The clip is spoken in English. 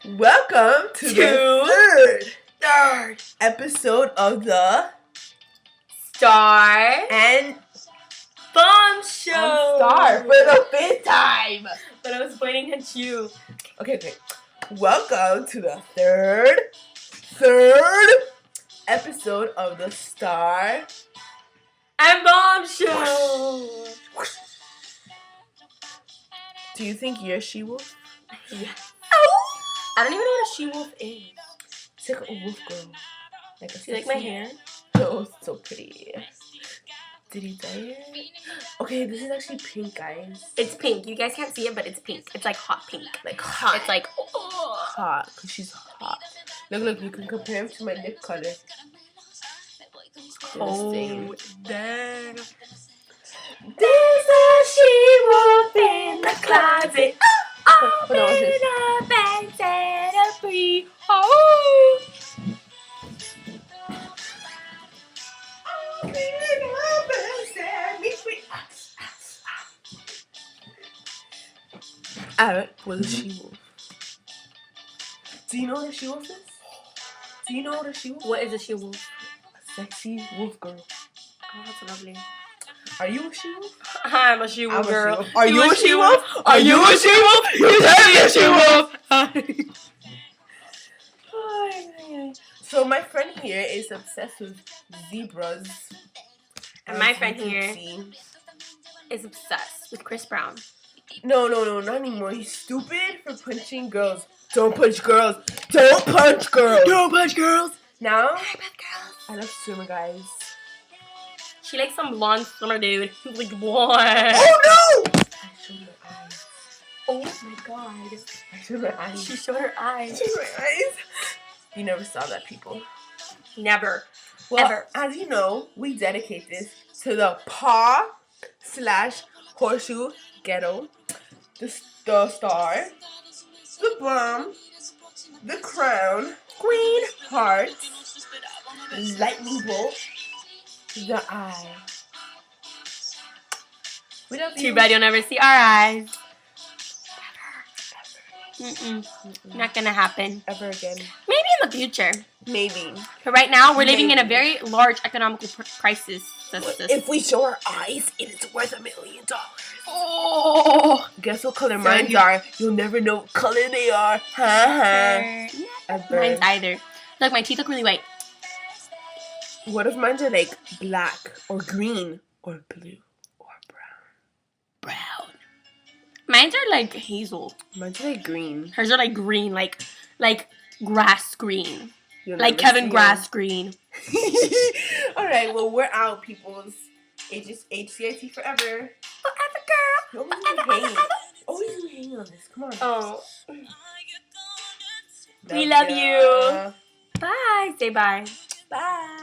Welcome to the third episode of the Star and Bomb Show. Star for the fifth time. But I was pointing at you. Okay. Welcome to the third episode of the Star and Bomb Show. Do you think you're a she-wolf? Yes. I don't even know what a she-wolf is. It's like a wolf girl. Like a Do you like my hair? Oh, it's so pretty. Did you dye it? Okay, this is actually pink, guys. It's pink. You guys can't see it, but it's pink. It's like hot pink. Like hot. It's like hot, because she's hot. Look, you can compare him to my lip color. Oh, damn. There's a she-wolf in the closet. Open up and set her free. Oh. Alright, was a she-wolf. Do you know what a she-wolf is? Do you know what a she-wolf? What is a she-wolf? A sexy wolf girl. Oh, that's lovely. Are you a she-wolf? I'm a she-wolf girl. Are you a she-wolf? Are you a she-wolf? You tell me a she-wolf. So my friend here is obsessed with zebras. And my friend here is obsessed with Chris Brown. No, not anymore. He's stupid for punching girls. Don't punch girls. Don't punch girls. Don't punch girls. Now, I love swimmer guys. She likes some blonde swimmer dude. Who's like, what? Oh no! I showed my eyes. Oh my god. I showed my eyes. She showed her eyes. I showed my eyes. You never saw that, people. Never. Well, ever. As you know, we dedicate this to the paw/horseshoe ghetto, the star, the bomb, the crown, green heart, lightning bolt, the eye. We love you. Too bad you'll never see our eyes. Not gonna happen. Ever again. Maybe in the future. Maybe. But right now, we're living in a very large economical crisis. If we show our eyes, it is worth $1 million. Oh! Guess what color mine are? You'll never know what color they are. Mine's either. Look, my teeth look really white. What if mine are like black or green or blue or brown? Mines are like hazel. Mine's are like green. Hers are like green, like grass green. You'll like Kevin Grass green. Alright, well, we're out, peoples. HCIT forever. Forever, girl. Always hanging on this. Come on. Oh. We love you. Bye. Say bye. Bye.